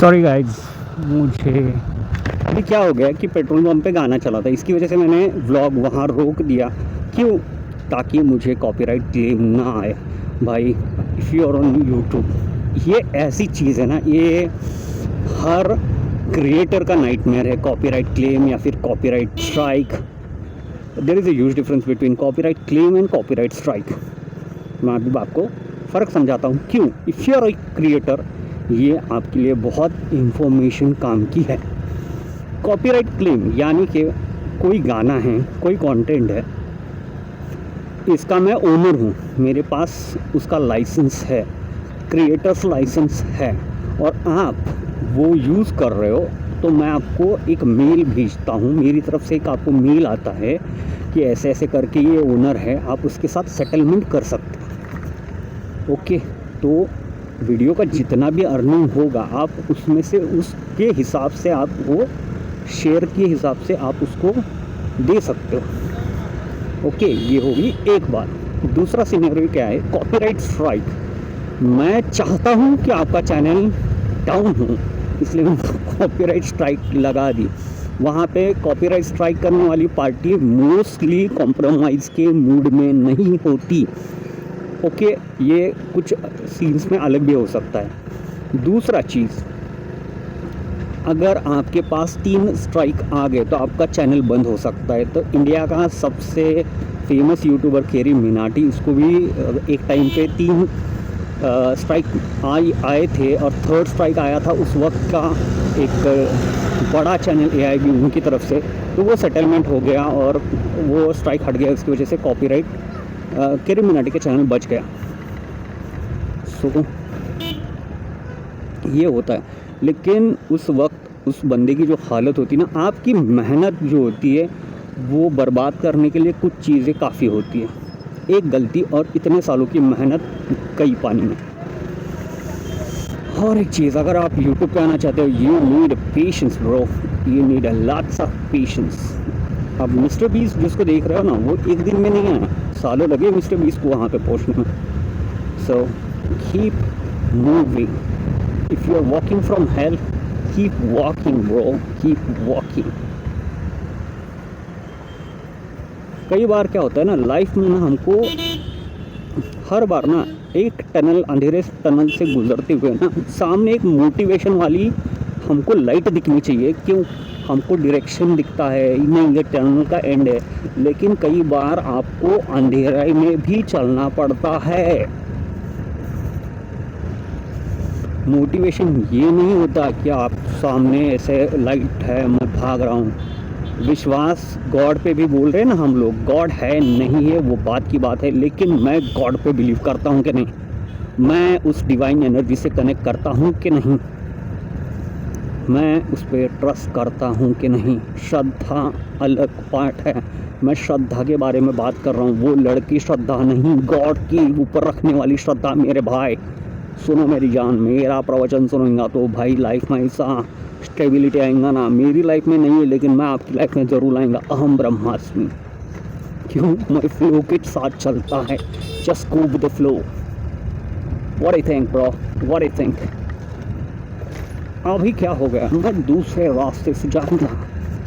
Sorry guys, मुझे अभी क्या हो गया कि पेट्रोल पंप पे गाना चला था, इसकी वजह से मैंने व्लॉग वहाँ रोक दिया। क्यों? ताकि मुझे कॉपीराइट क्लेम ना आए। भाई if you are on YouTube, ये ऐसी चीज़ है ना, ये हर क्रिएटर का नाइटमेयर है, कॉपीराइट क्लेम या फिर copyright strike. There is a huge difference between copyright claim and copyright strike. मैं अभी आपको फ़र्क समझाता हूँ क्यों। If you are a creator, ये आपके लिए बहुत इंफॉर्मेशन काम की है। कॉपीराइट क्लेम यानी कि कोई गाना है, कोई कंटेंट है, इसका मैं ओनर हूँ, मेरे पास उसका लाइसेंस है, क्रिएटर्स लाइसेंस है, और आप वो यूज़ कर रहे हो, तो मैं आपको एक मेल भेजता हूँ, मेरी तरफ से एक आपको मेल आता है कि ऐसे ऐसे करके ये ओनर है, आप उसके साथ सेटलमेंट कर सकते हो। ओके, तो वीडियो का जितना भी अर्निंग होगा, आप उसमें से उसके हिसाब से आप वो शेयर के हिसाब से आप उसको दे सकते हो। ओके, ये होगी एक बात। दूसरा सिनेरियो क्या है? Copyright strike. मैं चाहता हूँ कि आपका चैनल डाउन हो, इसलिए मैंने कॉपीराइट स्ट्राइक लगा दी। वहाँ पे कॉपीराइट स्ट्राइक करने वाली पार्टी मोस्टली कॉम्प्रोमाइज़ के मूड में नहीं होती। ओके, ये कुछ सीन्स में अलग भी हो सकता है। दूसरा चीज़, अगर आपके पास 3 स्ट्राइक आ गए तो आपका चैनल बंद हो सकता है। तो इंडिया का सबसे फेमस यूट्यूबर केरी मिनाटी, उसको भी एक टाइम पे 3 स्ट्राइक आए थे, और 3rd स्ट्राइक आया था उस वक्त का एक बड़ा चैनल AIB उनकी तरफ से, तो वो सेटलमेंट हो गया और वो स्ट्राइक हट गया। उसकी वजह से कॉपीराइट केरी मिनाटी के चैनल बच गया। सो ये होता है। लेकिन उस वक्त उस बंदे की जो हालत होती है ना, आपकी मेहनत जो होती है वो बर्बाद करने के लिए कुछ चीज़ें काफ़ी होती है। एक गलती और इतने सालों की मेहनत कई पानी में। और एक चीज़, अगर आप यूट्यूब पे आना चाहते हो, you need patience bro, you need a lots of patience. अब मिस्टर बीस्ट जिसको देख रहे हो ना, वो एक दिन में नहीं आया, सालों लगे मिस्टर बीस्ट को वहाँ पे पहुँचने में। So keep moving. If you are walking from hell, keep walking bro, keep walking. कई बार क्या होता है ना लाइफ में ना, हमको हर बार ना एक टनल, अंधेरे टनल से गुजरते हुए ना, सामने एक मोटिवेशन वाली हमको लाइट दिखनी चाहिए। क्यों? हमको डायरेक्शन दिखता है, नहीं ये टनल का एंड है, लेकिन कई बार आपको अंधेरे में भी चलना पड़ता है। मोटिवेशन ये नहीं होता कि आप सामने ऐसे लाइट है, मैं भाग रहा हूँ। विश्वास गॉड पे भी बोल रहे हैं ना हम लोग, गॉड है नहीं है वो बात की बात है, लेकिन मैं गॉड पे बिलीव करता हूँ कि नहीं, मैं उस डिवाइन एनर्जी से कनेक्ट करता हूँ कि नहीं, मैं उस पर ट्रस्ट करता हूँ कि नहीं। श्रद्धा अलग पार्ट है, मैं श्रद्धा के बारे में बात कर रहा हूँ, वो लड़की श्रद्धा नहीं, गॉड की ऊपर रखने वाली श्रद्धा। मेरे भाई सुनो मेरी जान, मेरा प्रवचन सुनेगा तो भाई लाइफ में ऐसा स्टेबिलिटी आएगा ना, मेरी लाइफ में नहीं है लेकिन मैं आपकी लाइफ में ज़रूर आएगा। अहम ब्रह्मास्मि। क्यों? मैं फ्लो के साथ चलता है, just go with the flow. What I think bro, what I think. अभी क्या हो गया, मैं दूसरे रास्ते से जाऊँगा।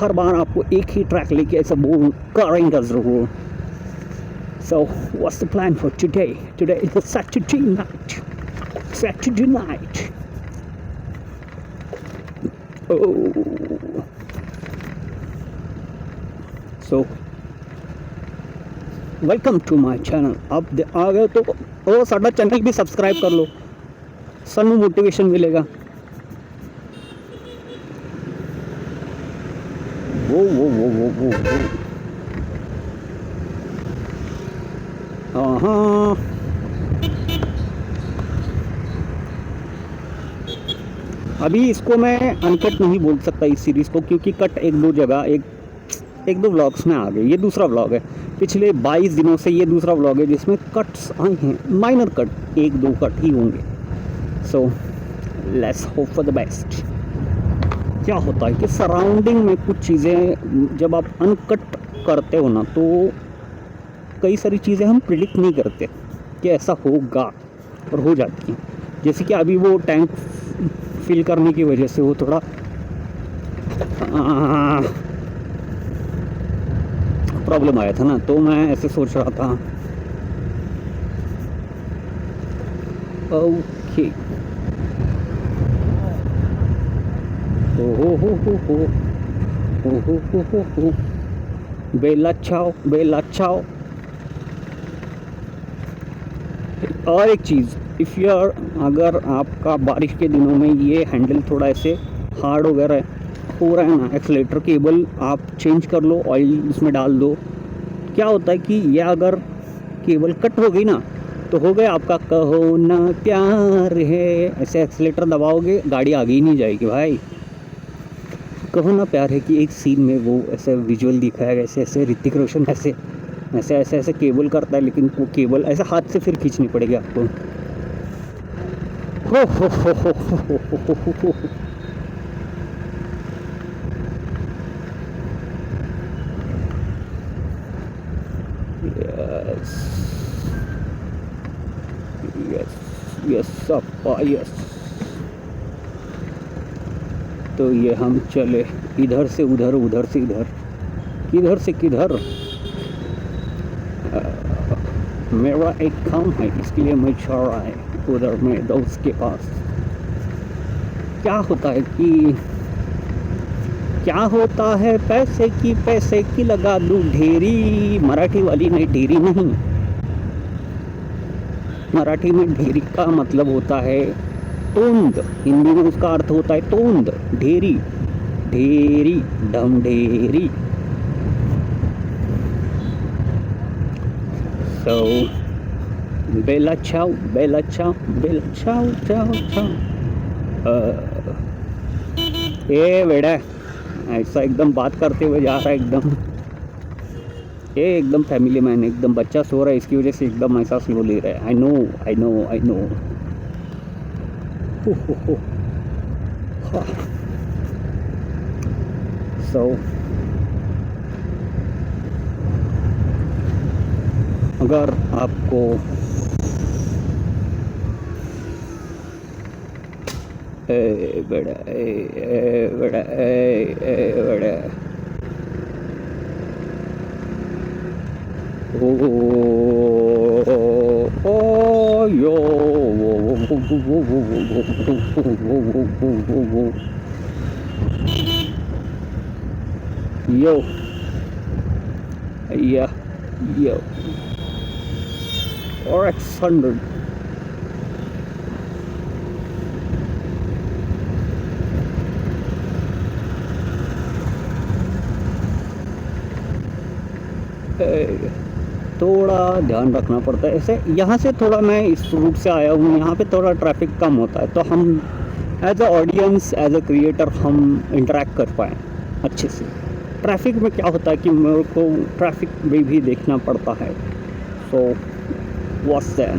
हर बार आपको एक ही ट्रैक लेके ऐसा बोल करेंगे ज़रूर। So what's the plan for today? Today is the Saturday night. Saturday night. Oh. So, welcome to my channel. अब आ गए तो ओ साडा चैनल भी सब्सक्राइब कर लो, सानू मोटिवेशन मिलेगा। वो हाँ, अभी इसको मैं अनकट नहीं बोल सकता इस सीरीज़ को, क्योंकि कट एक दो जगह एक दो व्लॉग्स में आ गए। ये दूसरा व्लॉग है, पिछले 22 दिनों से ये दूसरा व्लॉग है जिसमें कट्स आए हैं, माइनर कट, 1-2 कट ही होंगे। So let's hope for the best. क्या होता है कि सराउंडिंग में कुछ चीज़ें जब आप अनकट करते हो ना, तो कई सारी चीज़ें हम प्रिडिक्ट नहीं करते कि ऐसा होगा, और हो जाती हैं। जैसे कि अभी वो टैंक फील करने की वजह से वो थोड़ा प्रॉब्लम आया था ना, तो मैं ऐसे सोच रहा था। ओके, हो बेला चाओ, बेला चाओ। और एक चीज़, इफ़ यू आर, अगर आपका बारिश के दिनों में ये हैंडल थोड़ा ऐसे हार्ड वगैरह हो रहा है ना, एक्सीलेटर केबल आप चेंज कर लो, ऑयल इसमें डाल दो। क्या होता है कि ये अगर केबल कट हो गई ना, तो हो गया आपका कहो ना प्यार है, ऐसे एक्सीलेटर दबाओगे गाड़ी आगे ही नहीं जाएगी भाई। कहो ना प्यार है कि एक सीन में वो ऐसे विजुअल दिखाया गया, ऐसे ऐसे ऋतिक रोशन ऐसे ऐसे ऐसे ऐसे केबल करता है, लेकिन वो केबल ऐसे हाथ से फिर खींचनी पड़ेगी आपको। हो। यस यस यस अप्पा यस। तो ये हम चले इधर से उधर, उधर से इधर, किधर से किधर। मेरा एक काम है, इसके लिए मैं जा रहा है उधर मेरे दोस्त के पास। क्या होता है कि क्या होता है, पैसे की लगा दूँ ढेरी। मराठी वाली नहीं, ढेरी नहीं, मराठी में ढेरी का मतलब होता है तोंद, हिंदी में उसका अर्थ होता है तोंद, ढेरी, ढेरी, ढमढेरी। सो बेला चाओ, बेला चाओ, बेला चाओ, चाओ चाओ। ए बेटा, ऐसा एकदम बात करते हुए जा रहा है एकदम, ये एकदम फैमिली मैन, एकदम बच्चा सो रहा है इसकी वजह से एकदम ऐसा स्लो ले रहा है। I know I know I know. So अगर आपको बड़ा बड़ा बड़ा ओ यो yo yeah yo RX 100 थोड़ा ध्यान रखना पड़ता है ऐसे। यहाँ से थोड़ा, मैं इस रूट से आया हूँ, यहाँ पे थोड़ा ट्रैफिक कम होता है, तो हम as a audience, as a creator हम इंटरेक्ट कर पाएँ अच्छे से। ट्रैफिक में क्या होता है कि मेरे को ट्रैफिक में भी देखना पड़ता है। सो व्हाट्स दैट,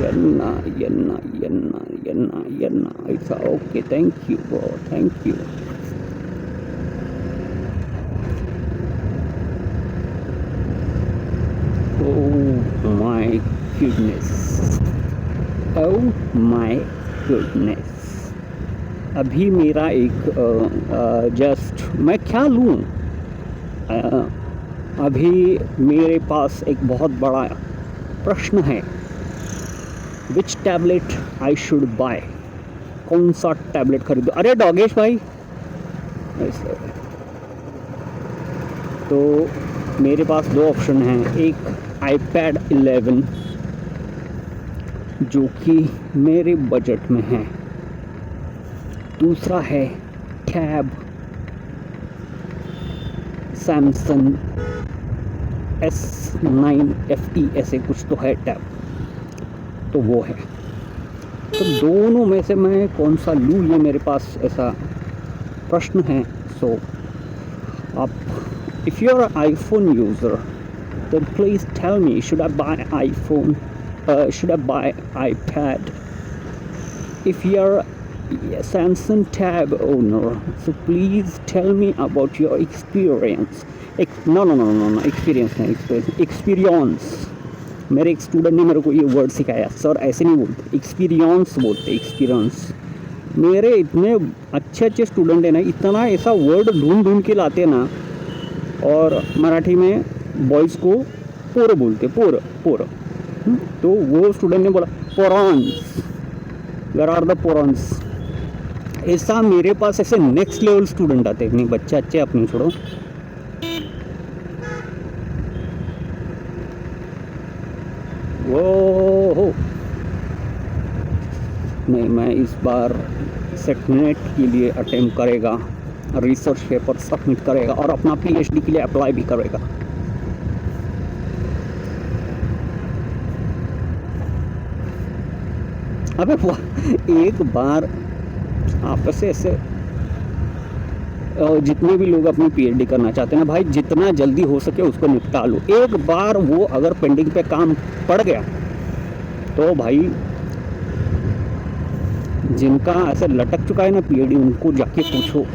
यन्ना यन्ना यन्ना यन्ना यन्ना ऐसा। Okay, thank you bro, thank you. Oh my goodness, oh my goodness। अभी मेरा एक जस्ट मैं क्या लूँ, अभी मेरे पास एक बहुत बड़ा प्रश्न है। विच टैबलेट आई शुड बाय, कौन सा टैबलेट खरीदो। अरे डॉगेश भाई, तो मेरे पास दो ऑप्शन हैं। एक iPad 11 जो कि मेरे बजट में है, दूसरा है टैब सैमसंग S9 FE, ऐसे कुछ तो है टैब, तो वो है। तो दोनों में से मैं कौन सा लूँ, ये मेरे पास ऐसा प्रश्न है। सो आप, if you're an iPhone user, then please tell me, should I buy iPhone, should I buy iPad? If you're a Samsung Tab owner, so please tell me about your experience. No, experience नहीं, experience। मेरे एक student ने मेरे को ये word सिखाया, sir ऐसे नहीं बोलते, एक्सपीरियंस बोलते, एक्सपीरियंस। मेरे इतने अच्छे अच्छे स्टूडेंट हैं ना, इतना ऐसा वर्ड ढूंढ ढूंढ के लाते ना। और मराठी में बॉयज़ को पोर बोलते, पोर पोर। तो वो स्टूडेंट ने बोला पोरॉन्स, वेयर आर द पोरॉन्स। ऐसा मेरे पास ऐसे नेक्स्ट लेवल स्टूडेंट आते हैं। नहीं बच्चे अच्छे अपने छोड़ो। वो नहीं, मैं इस बार सेटनेट के लिए अटेम्प्ट करेगा, रिसर्च पेपर सबमिट करेगा और अपना पीएचडी के लिए अप्लाई भी करेगा। अबे एक बार आपस से ऐसे जितने भी लोग अपनी पीएचडी करना चाहते हैं ना भाई, जितना जल्दी हो सके उसको निपटा लो। एक बार वो अगर पेंडिंग पे काम पड़ गया तो भाई जिनका ऐसे लटक चुका है ना पीएचडी, उनको जाके पूछो।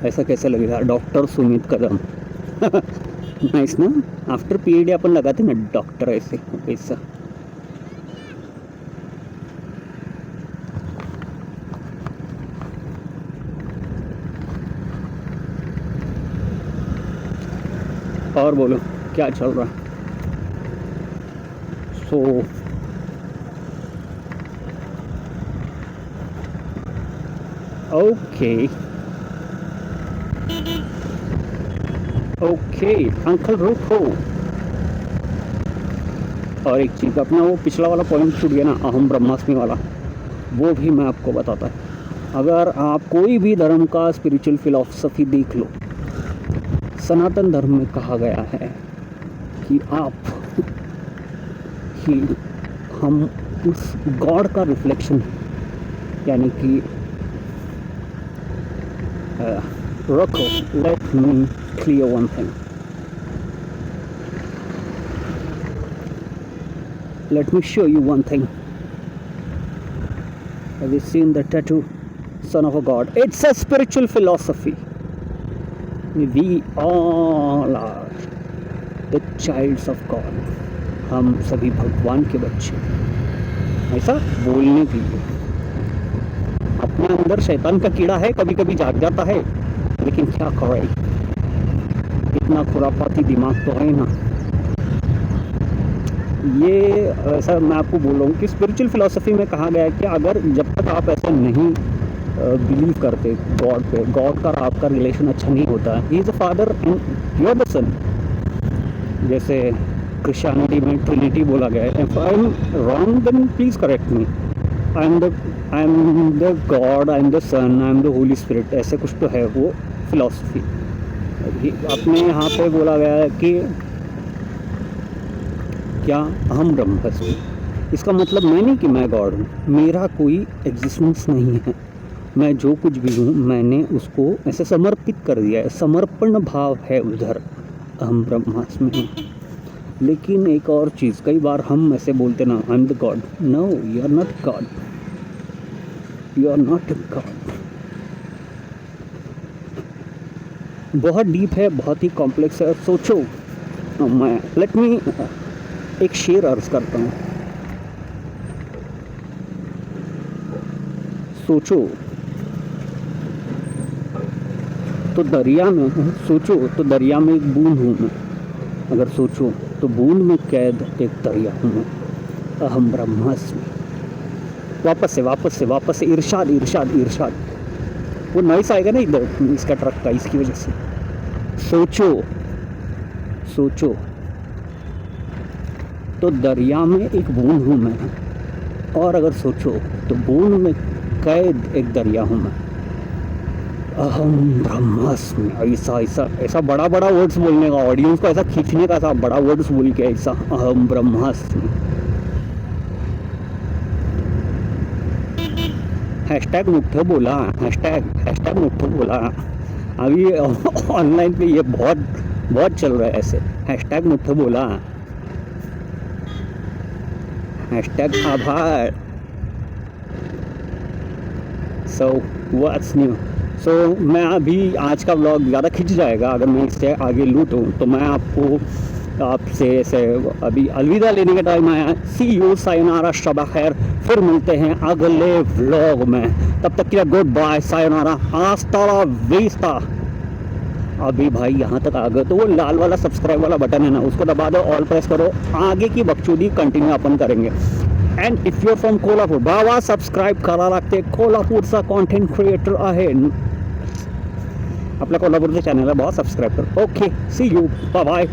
ऐसा कैसे लगेगा, डॉक्टर सुमित कदम। नाइस ना, आफ्टर पीएचडी अपन लगाते ना डॉक्टर, ऐसे ऐसा। और बोलो क्या चल रहा। सो ओके ओके अंकल रुको। और एक चीज़, अपना वो पिछला वाला पॉइंट छूट गया ना, अहम ब्रह्मास्मि वाला, वो भी मैं आपको बताता है। अगर आप कोई भी धर्म का स्पिरिचुअल फिलॉसफी देख लो, सनातन धर्म में कहा गया है कि हम उस गॉड का रिफ्लेक्शन, यानी कि रखो, let me clear one thing. Let me show you one thing. Have you seen the tattoo? Son of a God. It's a spiritual philosophy. We all are the childs of God. हम सभी भगवान के बच्चे। ऐसा बोलने के लिए अपने अंदर शैतान का कीड़ा है, कभी कभी जाग जाता है, लेकिन क्या करें, इतना खुरापाती दिमाग तो है ना। ये ऐसा मैं आपको बोल रहा हूँ कि स्पिरिचुअल फिलॉसफी में कहा गया है कि अगर जब तक आप ऐसा नहीं बिलीव करते गॉड पे, गॉड का आपका रिलेशन अच्छा नहीं होता, he is a father and you are the son. जैसे क्रिश्चियनिटी में ट्रिनिटी बोला गया है। If I am wrong then please correct me. I am the God, I am the son, I am the holy spirit, ऐसे कुछ तो है वो फिलॉसफी। अपने यहाँ पे बोला गया है कि क्या, अहम ब्रह्मास्मि। इसका मतलब मैं नहीं कि मैं गॉड हूँ, मेरा कोई एग्जिस्टेंस नहीं है, मैं जो कुछ भी हूँ मैंने उसको ऐसे समर्पित कर दिया है, समर्पण भाव है उधर, अहम ब्रह्मास्मि। लेकिन एक और चीज़, कई बार हम ऐसे बोलते ना, I am the God. No, you are not God, you are not God. बहुत डीप है, बहुत ही कॉम्प्लेक्स है। सोचो, मैं लेट मी एक शेर अर्ज करता हूँ। सोचो तो दरिया में, सोचो तो दरिया में एक बूंद हूँ मैं, अगर सोचो तो बूंद में कैद एक दरिया हूँ मैं, अहम ब्रह्मास्मि। वापस से इरशाद इरशाद इरशाद। वो नॉइस आएगा ना इधर इसका ट्रक का, इसकी वजह से। सोचो तो दरिया में एक बूंद हूँ मैं, और अगर सोचो तो बूंद में कैद एक दरिया हूँ मैं, अहम ब्रह्मास्मि। ऐसा बड़ा वर्ड्स बोलने का, ऑडियंस को ऐसा खींचने का, ऐसा बड़ा वर्ड्स बोल के, ऐसा अहम ब्रह्मास्मि। हैशटैग मुठ्ठो बोला, हैशटैग मुठ्ठो बोला। अभी ऑनलाइन पे ये बहुत बहुत चल रहा है ऐसे, हैशटैग मुठ्ठो बोला, हैशटैग आभार। So what's new. सो मैं अभी आज का व्लॉग ज़्यादा खिंच जाएगा अगर मैं इससे आगे लूटूँ, तो मैं आपसे ऐसे अभी अलविदा लेने का टाइम आया। सी यू, सायोनारा, शबा खैर, फिर मिलते हैं अगले व्लॉग में। तब तक के लिए गुड बाय, सायोनारा, हास्ता ला विस्ता। अभी भाई यहाँ तक आ गए तो वो लाल वाला सब्सक्राइब वाला बटन है ना, उसको दबा दो, ऑल प्रेस करो, आगे की बकचोदी कंटिन्यू अपन करेंगे। And if you from Kolhapur, बाबा सबस्क्राईब करा लागते, कोल्हापूरचा कॉन्टेंट क्रिएटर आहे, आपल्या कोल्हापूरच्या चॅनलला बाबा सबस्क्राईब कर। Okay, see you, bye bye.